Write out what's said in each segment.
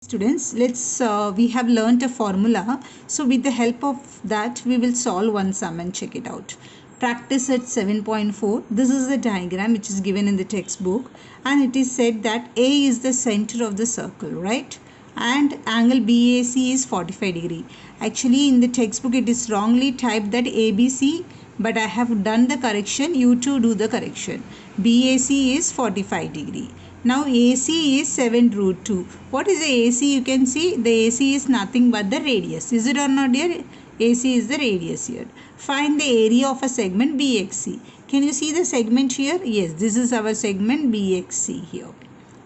Students, we have learnt a formula. So with the help of that, we will solve one sum and check it out. Practice at 7.4. This is the diagram which is given in the textbook, and it is said that A is the center of the circle, right? And angle BAC is 45 degree. Actually, in the textbook, it is wrongly typed that ABC, but I have done the correction. You too do the correction. BAC is 45 degree. Now AC is 7 root 2. What is the AC? You can see the AC is nothing but the radius. Is it or not, dear? AC is the radius here. Find the area of a segment BXC. Can you see the segment here? Yes, this is our segment BXC here.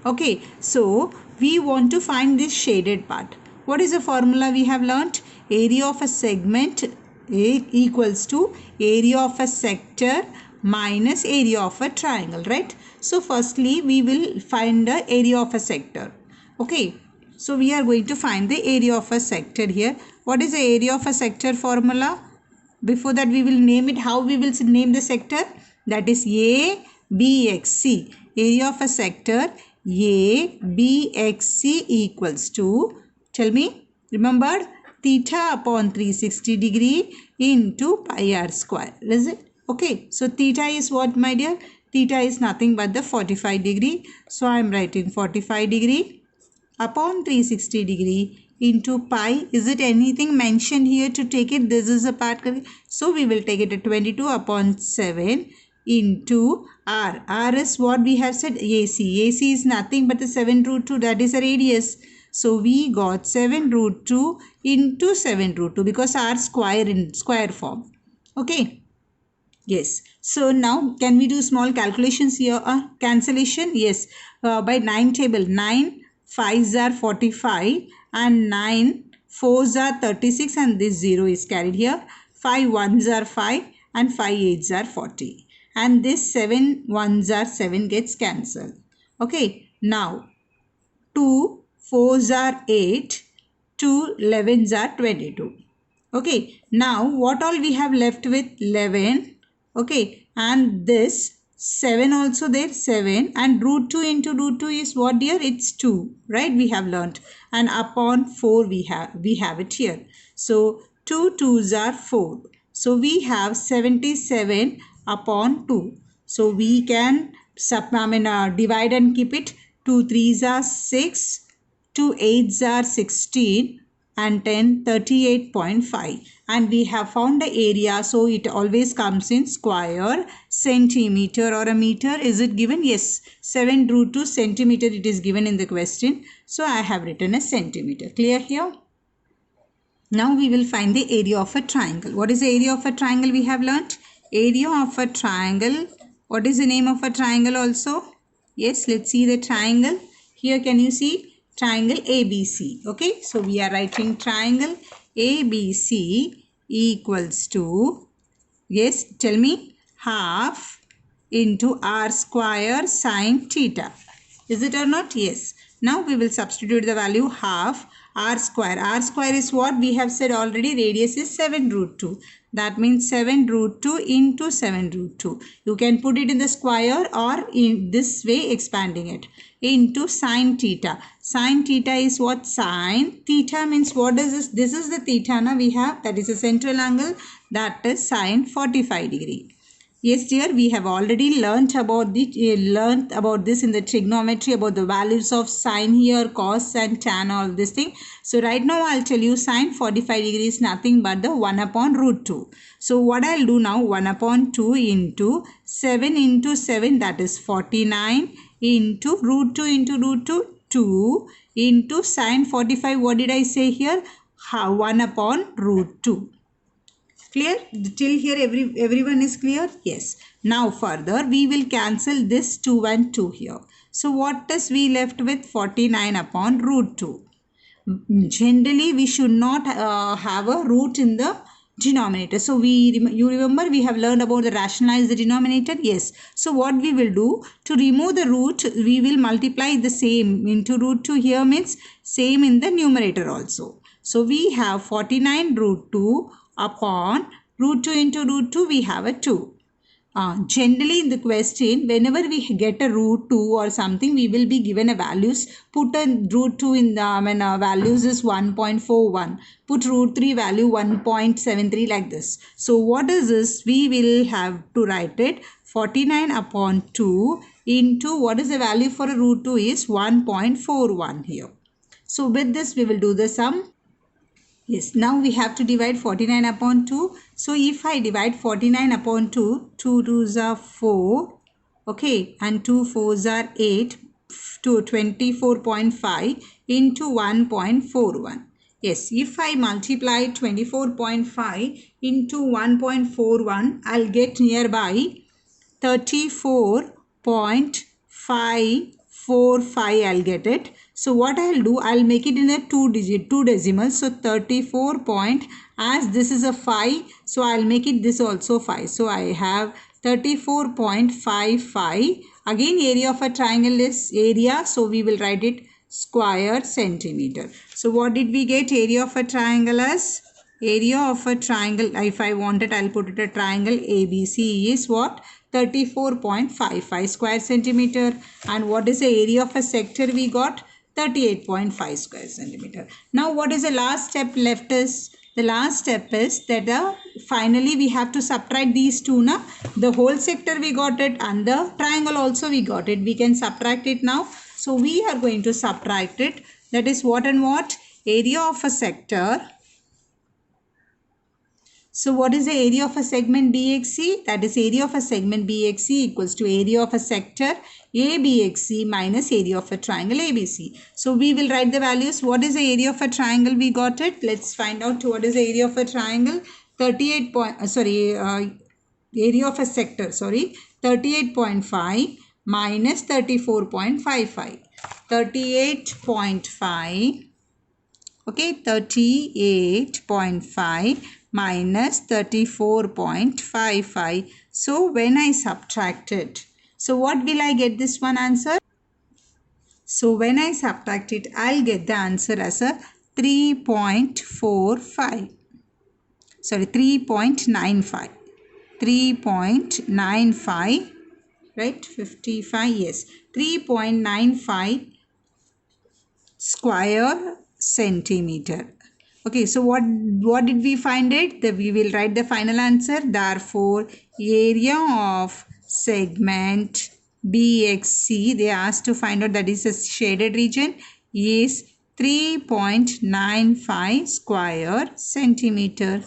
Okay, so we want to find this shaded part. What is the formula we have learnt? Area of a segment equals to area of a sector minus area of a triangle, right? So firstly we will find the area of a sector. Okay, so we are going to find the area of a sector here. What is the area of a sector formula? Before that we will name it. How we will name the sector? That is ABXC. Area of a sector ABXC equals to, tell me, remember, theta upon 360 degree into pi r square. Is it? Okay, so theta is what, my dear? Theta is nothing but the 45 degree. So I am writing 45 degree upon 360 degree into pi. Is it anything mentioned here to take it? This is a part. So we will take it at 22 upon 7 into r. R is what we have said, AC. AC is nothing but the 7 root 2. That is a radius. So we got 7 root 2 into 7 root 2 because r square in square form. Okay. Yes. So now can we do small calculations here? Cancellation? Yes. By 9 table, 9 5s are 45 and 9 4s are 36 and this 0 is carried here. 5 1s are 5 and 5 8s are 40. And this 7 1s are 7 gets cancelled. Okay. Now 2 4s are 8, 2 11s are 22. Okay. Now what all we have left with? 11. Okay, and this 7 also there, 7, and root 2 into root 2 is what, dear? It's 2, right? We have learnt, and upon 4 we have it here. So 2 2s are 4. So we have 77 upon 2. So we can divide and keep it. 2 3s are 6, 2 8s are 16 and 10 38.5, and we have found the area, so it always comes in square centimeter or a meter. Is it given? Yes, 7 root 2 centimeter it is given in the question, so I have written a centimeter. Clear here? Now we will find the area of a triangle. What is the area of a triangle? We have learnt area of a triangle. What is the name of a triangle also? Yes, let's see the triangle. Here can you see? Triangle ABC. Okay, so we are writing triangle ABC equals to, yes, tell me, half into r square sine theta. Is it or not? Yes. Now we will substitute the value half r square. R square is what we have said already. Radius is 7 root 2. That means 7 root 2 into 7 root 2. You can put it in the square or in this way expanding it. Into sine theta. Sine theta is what? Sine theta means what is this? This is the theta now we have. That is a central angle. That is sine 45 degree. Yes, dear, we have already learnt about this in the trigonometry, about the values of sine here, cos and tan, all this thing. So right now I'll tell you sine 45 degrees nothing but the 1 upon root 2. So what I'll do now, 1 upon 2 into 7 into 7, that is 49 into root 2 into root 2, 2 into sine 45. What did I say here? 1 upon root 2. Clear? Till here everyone is clear? Yes. Now further we will cancel this 2 and 2 here. So what is we left with? 49 upon root 2. Generally we should not have a root in the denominator. So you remember we have learned about the rationalize the denominator? Yes. So what we will do, to remove the root, we will multiply the same into root 2 here, means same in the numerator also. So we have 49 root 2 upon root 2 into root 2, we have a 2. Generally in the question, whenever we get a root 2 or something, we will be given a values. Put a root 2 in the values is 1.41. Put root 3 value 1.73 like this. So what is this? We will have to write it 49 upon 2 into what is the value for a root 2 is 1.41 here. So with this we will do the sum. Yes, now we have to divide 49 upon 2. So if I divide 49 upon 2, 2 2s are 4, okay, and 2 4s are 8, to 24.5 into 1.41. Yes, if I multiply 24.5 into 1.41, I'll get nearby 34.545. I'll get it. So what I'll do, I'll make it in a two decimals. So 34 point, as this is a 5, so I'll make it this also 5. So I have 34.55. Again, area of a triangle is area, so we will write it square centimeter. So what did we get? Area of a triangle as? Area of a triangle, if I want it, I'll put it a triangle ABC is what? 34.55 square centimeter. And what is the area of a sector we got? 38.5 square centimeter. Now what is the last step left is? The last step is that finally we have to subtract these two now. The whole sector we got it and the triangle also we got it. We can subtract it now. So we are going to subtract it. That is what and what? Area of a sector. So what is the area of a segment BXC? That is area of a segment BXC equals to area of a sector ABXC minus area of a triangle ABC. So we will write the values. What is the area of a triangle? We got it. Let's find out what is the area of a triangle. Area of a sector, 38.5 minus 34.55. 38.5, okay, 38.5 minus 34.55. So when I subtract it, so what will I get this one answer? So when I subtract it, I'll get the answer as a 3.45. Sorry, 3.95. 3.95, right? 55, yes. 3.95 square centimeter. Okay, so what did we find it? We will write the final answer. Therefore, area of segment BXC, they asked to find out, that is a shaded region, is 3.95 square centimeter.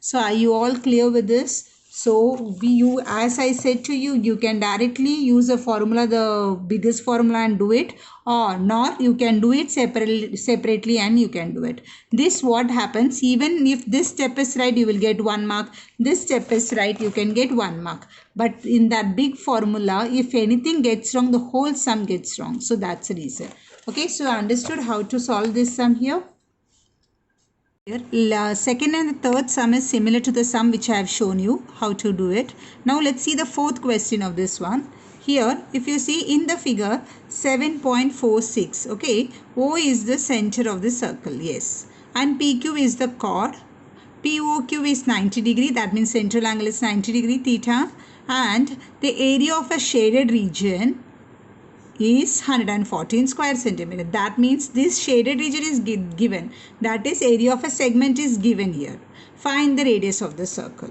So are you all clear with this? So as I said to you, you can directly use a formula, the biggest formula, and do it, or not you can do it separately and you can do it. This what happens, even if this step is right, you will get 1 mark. This step is right, you can get 1 mark. But in that big formula, if anything gets wrong, the whole sum gets wrong. So that's the reason. Okay, so I understood how to solve this sum here. Here, second and the third sum is similar to the sum which I have shown you how to do it. Now let's see the fourth question of this one. Here, if you see in the figure 7.46, okay, O is the center of the circle, yes, and PQ is the chord, POQ is 90 degree, that means central angle is 90 degree theta, and the area of a shaded region is 114 square centimeter. That means this shaded region is given. That is, area of a segment is given here. Find the radius of the circle.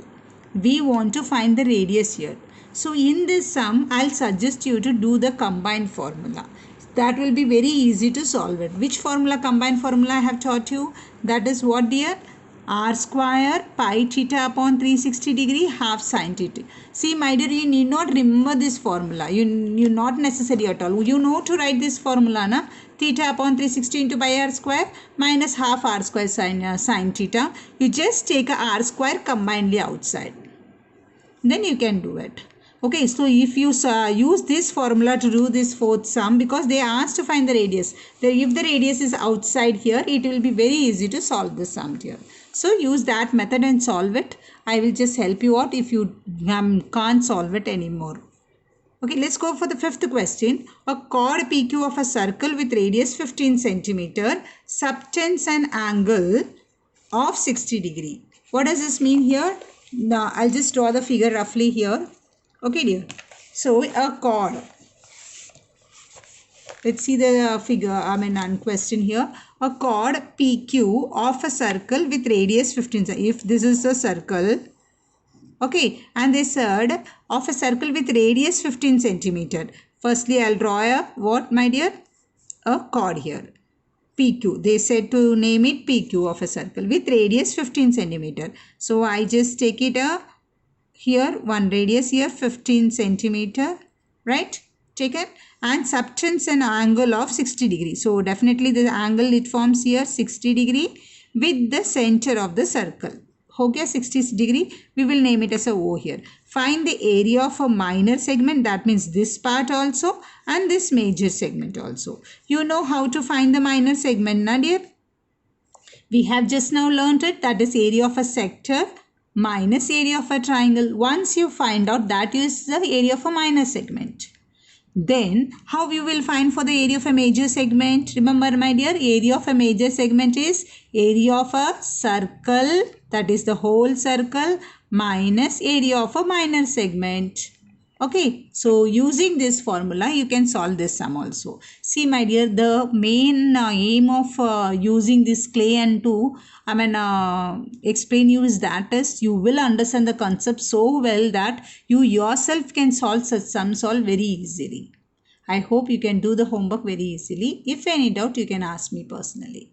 We want to find the radius here. So in this sum, I'll suggest you to do the combined formula. That will be very easy to solve it. Which formula? Combined formula I have taught you. That is what, dear? R square pi theta upon 360 degree half sin theta. See my dear, you need not remember this formula. You not necessary at all. You know to write this formula, na? Theta upon 360 into pi r square minus half r square sin theta. You just take a r square combinedly outside. Then you can do it. Okay, so if you use this formula to do this fourth sum, because they asked to find the radius. If the radius is outside here, it will be very easy to solve the sum here. So use that method and solve it. I will just help you out if you can't solve it anymore. Okay, let's go for the fifth question. A chord PQ of a circle with radius 15 centimeter subtends an angle of 60 degree. What does this mean here? Now, I'll just draw the figure roughly here. Okay, dear. So a chord. Let's see the figure, question here. A chord PQ of a circle with radius 15. If this is a circle, okay, and they said of a circle with radius 15 centimeter. Firstly, I'll draw a what, my dear? A chord here. PQ. They said to name it PQ of a circle with radius 15 centimeter. So I just take it here one radius here 15 centimeter, right? Taken, and subtends an angle of 60 degree. So definitely the angle it forms here 60 degree with the center of the circle. Okay, 60 degree. We will name it as a O here. Find the area of a minor segment, that means this part also and this major segment also. You know how to find the minor segment, na dear? We have just now learnt it, that is area of a sector minus area of a triangle. Once you find out that is the area of a minor segment, then how you will find for the area of a major segment? Remember, my dear, area of a major segment is area of a circle, that is the whole circle, minus area of a minor segment. Okay, so using this formula you can solve this sum also. See, my dear, the main aim of using this clay and to explain you is that is you will understand the concept so well that you yourself can solve such sums very easily. I hope you can do the homework very easily. If any doubt, you can ask me personally.